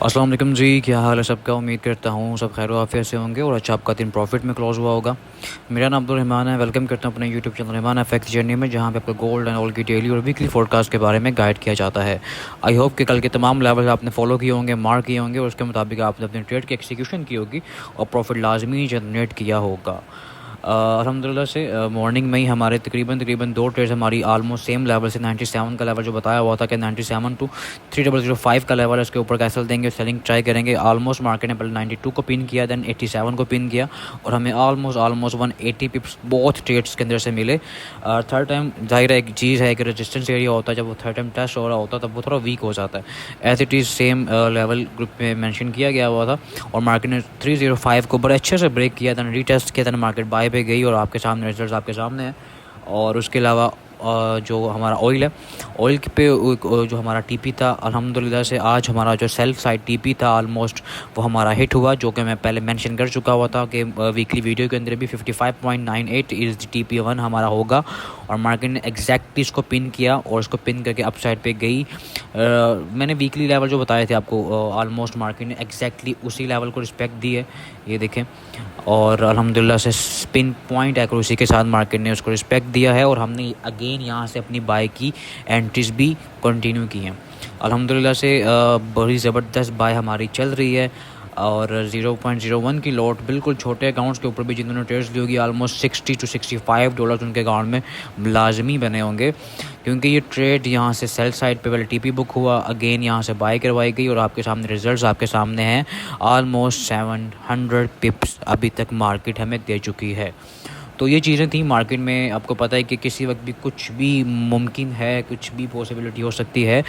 अस्सलाम वालेकुम जी, क्या हाल है सबका। उम्मीद करता हूँ सब खैर आफियत से होंगे और अच्छा आपका दिन प्रॉफिट में क्लोज हुआ होगा। मेरा नाम अब्दुल रहमान है। वेलकम करता हूँ अपने YouTube channel Rahman FX journey में, जहाँ पे आपको गोल्ड एंड ऑयल की डेली और वीकली फोरकास्ट के बारे में गाइड किया जाता है। आई होप कि कल के तमाम लेवल आपने फॉलो किए होंगे, मार्क किए होंगे और उसके मुताबिक आपने अपने ट्रेड की एक्सिक्यूशन की होगी और प्रॉफिट लाजमी जनरेट किया होगा। अल्हम्दुलिल्लाह से मॉर्निंग में ही हमारे तकरीबन दो ट्रेड्स हमारी आलमोस्ट सेम लेवल से 97 का लेवल जो बताया हुआ था कि 97 टू 3005 का लेवल है, उसके ऊपर कैसल देंगे, सेलिंग ट्राई करेंगे। आलमोस्ट मार्केट ने पहले 92 को पिन किया, देन 87 को पिन किया और हमें आलमोस्ट 180 पिप्स बहुत ट्रेड्स के अंदर से मिले। थर्ड टाइम जाहिर है एक चीज़ है कि रेजिस्टेंस एरिया होता है, जब वो थर्ड टाइम टेस्ट हो रहा होता है तब वो थोड़ा वीक हो जाता है। As it is same level group में मैंशन किया गया हुआ था और मार्केट ने 305 को बड़े अच्छे से ब्रेक किया, दैन रीटेस्ट किया, दैन मार्केट बाय पे गई और आपके सामने रिजल्ट्स आपके सामने हैं। और उसके अलावा जो हमारा ऑयल है, ऑयल पे जो हमारा टीपी था, अल्हम्दुलिल्लाह से आज हमारा जो सेल्फ साइड टीपी था ऑलमोस्ट वो हमारा हिट हुआ, जो कि मैं पहले मेंशन कर चुका हुआ था कि वीकली वीडियो के अंदर भी 55.98 इज़ TP1 हमारा होगा। और मार्केट ने एग्जैक्टली इसको पिन किया और इसको पिन करके अपसाइड पे गई। मैंने वीकली लेवल जो बताए थे आपको, ऑलमोस्ट मार्केट ने एग्जैक्टली उसी लेवल को रिस्पेक्ट दी है, ये देखें। और अल्हम्दुलिल्लाह से स्पिन पॉइंट एक्यूरेसी के साथ मार्केट ने उसको रिस्पेक्ट दिया है और हमने अगेन यहाँ से अपनी बाय की एंट्रीज भी कंटिन्यू की हैं। अल्हम्दुलिल्लाह से बड़ी ज़बरदस्त बाय हमारी चल रही है और 0.01 की लॉट बिल्कुल छोटे अकाउंट्स के ऊपर भी जिन्होंने ट्रेड्स ली होगी, आलमोस्ट $60 to $65 उनके अकाउंट में लाजमी बने होंगे, क्योंकि ये ट्रेड यहाँ से सेल साइड पे पहले टीपी बुक हुआ, अगेन यहाँ से बाय करवाई गई और आपके सामने रिजल्ट्स आपके सामने हैं। आलमोस्ट 700 पिप्स अभी तक मार्केट हमें दे चुकी है। तो ये चीज़ें थी मार्केट में। आपको पता है कि किसी वक्त भी कुछ भी मुमकिन है, कुछ भी पॉसिबिलिटी हो सकती है,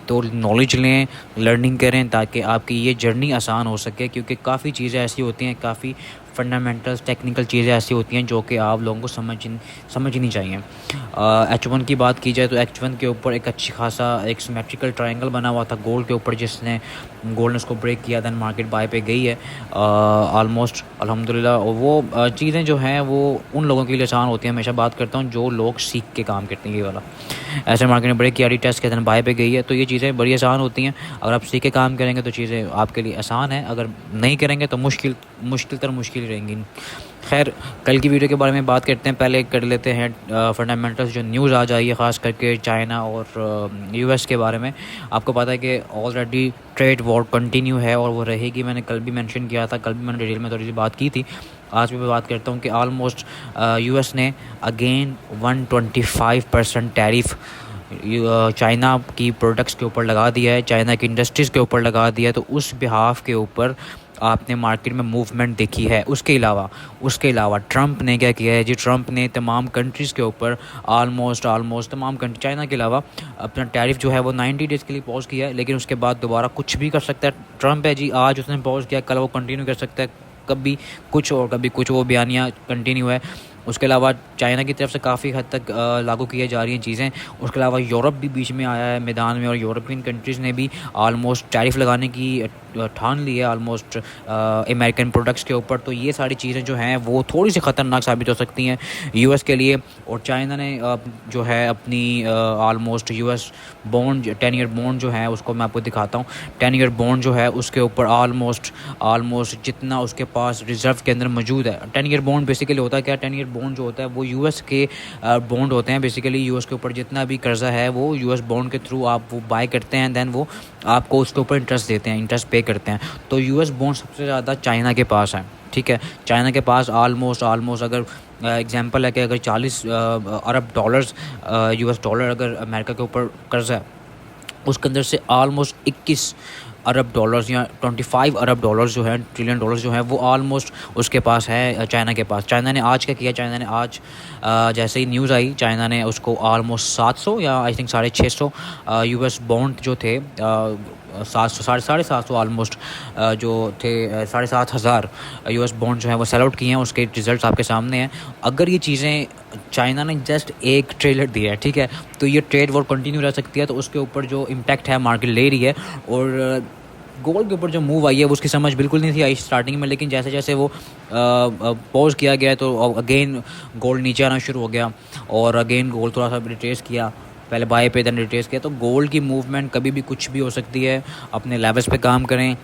तो नॉलेज लें, लर्निंग करें ताकि आपकी ये जर्नी आसान हो सके, क्योंकि काफ़ी चीज़ें ऐसी होती हैं, काफ़ी फंडामेंटल्स टेक्निकल चीज़ें ऐसी होती हैं जो कि आप लोगों को समझनी चाहिए। H1 की बात की जाए तो H1 के ऊपर एक अच्छी खासा एक सिमेट्रिकल ट्रायंगल बना हुआ था गोल्ड के ऊपर, जिसने गोल्ड ने उसको ब्रेक किया, दैन मार्केट बाय पे गई है ऑलमोस्ट अल्हम्दुलिल्लाह। और वो चीज़ें जो हैं वो उन लोगों के लिए आसान होती हैं, हमेशा बात करता हूँ जो लोग सीख के काम करते हैं, ये वाला। ऐसे मार्केट ने ब्रेक किया, रीटेस्ट किया, दैन बाय पे गई है, तो ये चीज़ें बड़ी आसान होती हैं। अगर आप सीख के काम करेंगे तो चीज़ें आपके लिए आसान है, अगर नहीं करेंगे तो मुश्किल ही रहेंगी। खैर, कल की वीडियो के बारे में बात करते हैं। पहले कर लेते हैं फंडामेंटल्स जो न्यूज़ आ जाइए, ख़ास करके चाइना और US के बारे में। आपको पता है कि ऑलरेडी ट्रेड वॉर कंटिन्यू है और वो रहेगी। मैंने कल भी मेंशन किया था, कल भी मैंने डिटेल में थोड़ी सी बात की थी। आज भी मैं बात करता हूँ कि ऑलमोस्ट US ने अगेन 125% टैरिफ चाइना की प्रोडक्ट्स के ऊपर लगा दिया है, चाइना की इंडस्ट्रीज़ के ऊपर लगा दिया है। तो उस बिहाफ के ऊपर आपने मार्केट में मूवमेंट देखी है। उसके अलावा ट्रंप ने क्या किया है जी, ट्रंप ने तमाम कंट्रीज़ के ऊपर ऑलमोस्ट तमाम कंट्री चाइना के अलावा अपना टैरिफ जो है वो 90 डेज़ के लिए पॉज किया है, लेकिन उसके बाद दोबारा कुछ भी कर सकता है। ट्रंप है जी, आज उसने पॉज किया, कल वो कंटिन्यू कर सकता है, कभी कुछ और कभी कुछ, वो बयानियाँ कंटिन्यू है। उसके अलावा चाइना की तरफ से काफ़ी हद तक लागू की जा रही हैं चीज़ें। उसके अलावा यूरोप भी बीच में आया है मैदान में और यूरोपियन कंट्रीज़ ने भी ऑलमोस्ट टैरिफ लगाने की ठान ली है ऑलमोस्ट अमेरिकन प्रोडक्ट्स के ऊपर। तो ये सारी चीज़ें जो हैं वो थोड़ी सी ख़तरनाक साबित हो सकती हैं US के लिए। और चाइना ने जो है अपनी almost US bond 10 year bond जो है उसको मैं आपको दिखाता हूँ। 10 ईयर बॉन्ड जो है उसके ऊपर ऑलमोस्ट जितना उसके पास रिजर्व के अंदर मौजूद है। 10 ईयर बॉन्ड बेसिकली होता है क्या, 10 ईयर बॉन्ड जो होता है वो US के बॉन्ड होते हैं। बेसिकली US के ऊपर जितना भी कर्जा है वो US बॉन्ड के थ्रू आप वो बाय करते हैं, दैन वो आपको उसके ऊपर इंटरेस्ट देते हैं, इंटरेस्ट पे करते हैं। तो US बॉन्ड सबसे ज़्यादा चाइना के पास है, ठीक है। चाइना के पास ऑलमोस्ट अगर एग्जांपल है कि अगर 40 अरब डॉलर्स US डॉलर अगर अमेरिका के ऊपर कर्जा है, उसके अंदर से ऑलमोस्ट 21 अरब डॉलर्स या 25 अरब डॉलर्स जो है, ट्रिलियन डॉलर्स जो है, वो ऑलमोस्ट उसके पास है चाइना के पास। चाइना ने आज क्या किया, चाइना ने आज जैसे ही न्यूज़ आई, चाइना ने उसको ऑलमोस्ट 700 या आई थिंक 650 US बॉन्ड जो थे 700 ऑलमोस्ट जो थे 7,500 US बॉन्ड जो है वो सेल आउट किए हैं। उसके रिजल्ट्स आपके सामने हैं। अगर ये चीज़ें चाइना ने जस्ट एक ट्रेलर दिया है, ठीक है, तो ये ट्रेड वॉर कंटिन्यू रह सकती है। तो उसके ऊपर जो इम्पैक्ट है मार्केट ले रही है। और गोल्ड के ऊपर जो मूव आई है वो उसकी समझ बिल्कुल नहीं थी आई स्टार्टिंग में, लेकिन जैसे जैसे वो पॉज किया गया तो अगेन गोल्ड नीचे आना शुरू हो गया और अगेन गोल्ड थोड़ा सा रिट्रेस किया। पहले बाय पे देन रिट्रेस किया। तो गोल्ड की मूवमेंट कभी भी कुछ भी हो सकती है, अपने लेवल्स पे काम करें।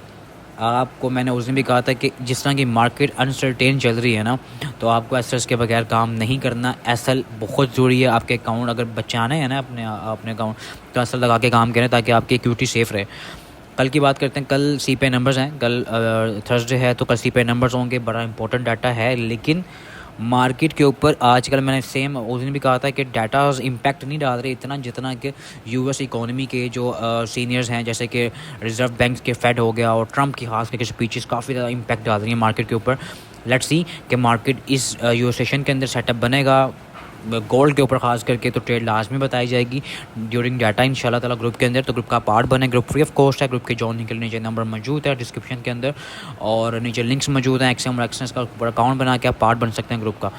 आपको मैंने उस दिन भी कहा था कि जिस तरह की मार्केट अनसर्टेन चल रही है ना, तो आपको एसएल्स के बगैर काम नहीं करना। एसएल बहुत ज़रूरी है, आपके अकाउंट अगर बचाने हैं ना अपने अकाउंट, तो एसएल लगा के काम करें ताकि आपकी इक्विटी सेफ़ रहे। कल की बात करते हैं। कल सीपीआई नंबर्स हैं, कल थर्सडे है, तो कल सीपीआई नंबर्स होंगे, बड़ा इंपॉर्टेंट डाटा है। लेकिन मार्केट के ऊपर आजकल मैंने सेम उस दिन भी कहा था कि डाटा इम्पैक्ट नहीं डाल रहे इतना जितना कि यूएस इकोनॉमी के जो सीनियर्स हैं, जैसे कि रिजर्व बैंक के फेड हो गया और ट्रंप की खास करके स्पीचेस काफ़ी ज़्यादा इम्पैक्ट डाल रही हैं मार्केट के ऊपर। लेट्स सी कि मार्केट इस यूएस सेशन के अंदर सेटअप बनेगा। गोल्ड के ऊपर खास करके तो ट्रेड लाजमी बताई जाएगी ड्यूरिंग डाटा इंशाल्लाह ताला ग्रुप के अंदर। तो ग्रुप का पार्ट बने, ग्रुप फ्री ऑफ कॉस्ट है। ग्रुप के ज्वाइन के लिए नीचे नंबर मौजूद है डिस्क्रिप्शन के अंदर, और नीचे लिंक्स मौजूद हैं। एक्सएम और एक्सेस का ऊपर अकाउंट बना के आप पार्ट बन सकते हैं ग्रुप का।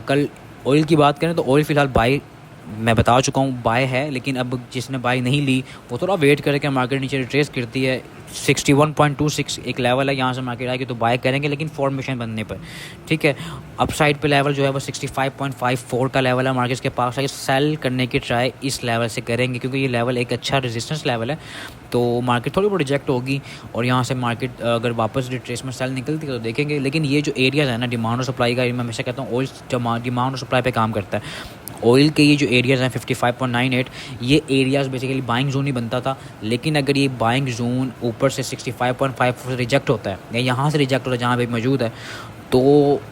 कल ऑयल की बात करें तो ऑयल फ़िलहाल बाई मैं बता चुका हूँ, बाय है। लेकिन अब जिसने बाय नहीं ली वो थोड़ा वेट करके मार्केट नीचे रिट्रेस करती है। 61.26 एक लेवल है, यहाँ से मार्केट आएगी तो बाय करेंगे, लेकिन फॉर्मेशन बनने पर, ठीक है। अपसाइड पे लेवल जो है वो 65.54 का लेवल है मार्केट के पास है। सेल करने की ट्राई इस लेवल से करेंगे क्योंकि ये लेवल एक अच्छा रेजिस्टेंस लेवल है। तो मार्केट थोड़ी बहुत रिजेक्ट होगी और यहाँ से मार्केट अगर वापस रिट्रेसमेंट सेल निकलती है तो देखेंगे। लेकिन ये जो एरियाज़ है ना डिमांड और सप्लाई का, मैं हमेशा कहता हूँ ऑयल डिमांड और सप्लाई पे काम करता है। ऑयल के ये जो एरियाज़ हैं 55.98, ये एरियाज़ बेसिकली बाइंग जोन ही बनता था। लेकिन अगर ये बाइंग जोन ऊपर से 65.54 से रिजेक्ट होता है या यहाँ से रिजेक्ट होता है जहाँ पे मौजूद है, तो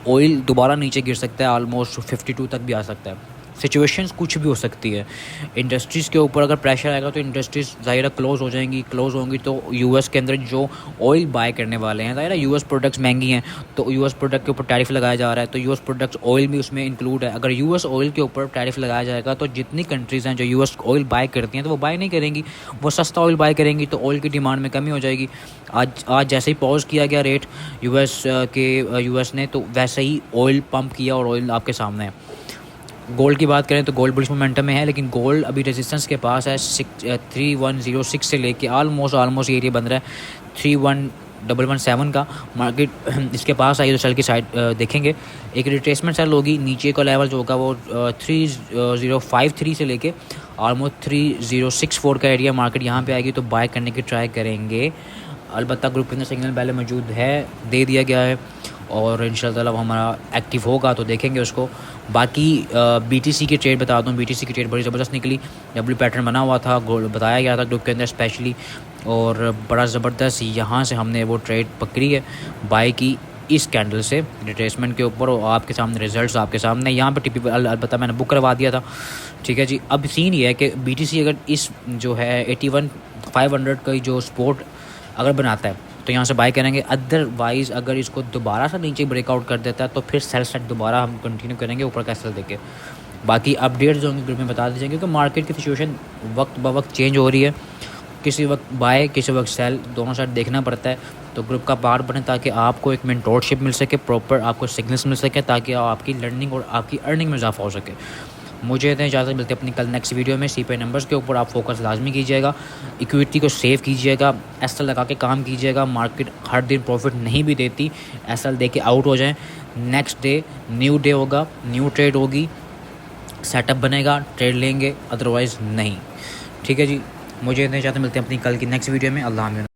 ऑयल दोबारा नीचे गिर सकता है, ऑलमोस्ट 52 तक भी आ सकता है। सिचुएशंस कुछ भी हो सकती है। इंडस्ट्रीज़ के ऊपर अगर प्रेशर आएगा तो इंडस्ट्रीज़ ज़ाहिर क्लोज़ हो जाएंगी। क्लोज़ होंगी तो यूएस के अंदर जो ऑयल बाय करने वाले हैं, ज़ाहिर यूएस प्रोडक्ट्स महंगी हैं तो यूएस प्रोडक्ट के ऊपर टैरिफ लगाया जा रहा है, तो यूएस प्रोडक्ट्स ऑयल भी उसमें इंक्लूड है। अगर यूएस ऑयल के ऊपर टैरिफ लगाया जाएगा तो जितनी कंट्रीज़ हैं जो यूएस ऑयल बाय करती हैं तो वो बाय नहीं करेंगी, वो सस्ता ऑयल बाय करेंगी, तो ऑयल की डिमांड में कमी हो जाएगी। आज जैसे ही पॉज किया गया रेट यूएस ने, तो वैसे ही ऑयल पंप किया और ऑयल आपके सामने है। गोल्ड की बात करें तो गोल्ड बुलिश मोमेंटम में है, लेकिन गोल्ड अभी रेजिस्टेंस के पास है 3106 से लेके ऑलमोस्ट एरिया बन रहा है 31117 का। मार्केट इसके पास आई तो सेल की साइड देखेंगे। एक रिट्रेसमेंट सेल होगी, नीचे का लेवल जो होगा वो 3053 से लेके ऑलमोस्ट 3064 का एरिया मार्केट यहाँ पे आएगी तो बाय करने की ट्राई करेंगे। अलबत्ता ग्रुप के अंदर सिग्नल पहले मौजूद है, दे दिया गया है और इंशाल्लाह हमारा एक्टिव होगा तो देखेंगे उसको। बाकी बीटीसी की ट्रेड बता दूं, बीटीसी की ट्रेड बड़ी ज़बरदस्त निकली। डब्ल्यू पैटर्न बना हुआ था, बताया गया था ग्रुप के अंदर स्पेशली, और बड़ा ज़बरदस्त यहाँ से हमने वो ट्रेड पकड़ी है बाय की इस कैंडल से रिट्रेसमेंट के ऊपर। और आपके सामने रिजल्ट्स आपके सामने, यहाँ पर टीपी अलबत्ता मैंने बुक करवा दिया था, ठीक है जी। अब सीन ये है कि बीटीसी अगर इस जो है 81,500 का जो सपोर्ट अगर बनाता है तो यहाँ से बाय करेंगे। अदरवाइज़ अगर इसको दोबारा से नीचे ब्रेकआउट कर देता है तो फिर सेल सेट दोबारा हम कंटिन्यू करेंगे ऊपर का सेल देके। बाकी अपडेट्स जो होंगे ग्रुप में बता दीजिए, क्योंकि मार्केट की सिचुएशन वक्त ब वक्त चेंज हो रही है, किसी वक्त बाय किसी वक्त सेल, दोनों साइड देखना पड़ता है। तो ग्रुप का पार्ट बने ताकि आपको एक मेंटोरशिप मिल सके, प्रॉपर आपको सिग्नल्स मिल सके, ताकि आपकी लर्निंग और आपकी अर्निंग में इजाफा हो सके। मुझे इतने इजाज़त मिलती है अपनी कल नेक्स्ट वीडियो में। सीपीआई नंबर्स के ऊपर आप फोकस लाजमी कीजिएगा, इक्विटी को सेव कीजिएगा, एसएल लगा के काम कीजिएगा। मार्केट हर दिन प्रॉफिट नहीं भी देती, एसएल दे के आउट हो जाएं, नेक्स्ट डे न्यू डे होगा, न्यू ट्रेड होगी, सेटअप बनेगा, ट्रेड लेंगे, अदरवाइज़ नहीं, ठीक है जी। मुझे इतने इजाज़त मिलते हैं अपनी कल की नेक्स्ट वीडियो में। अल्लाह हाफ़िज़।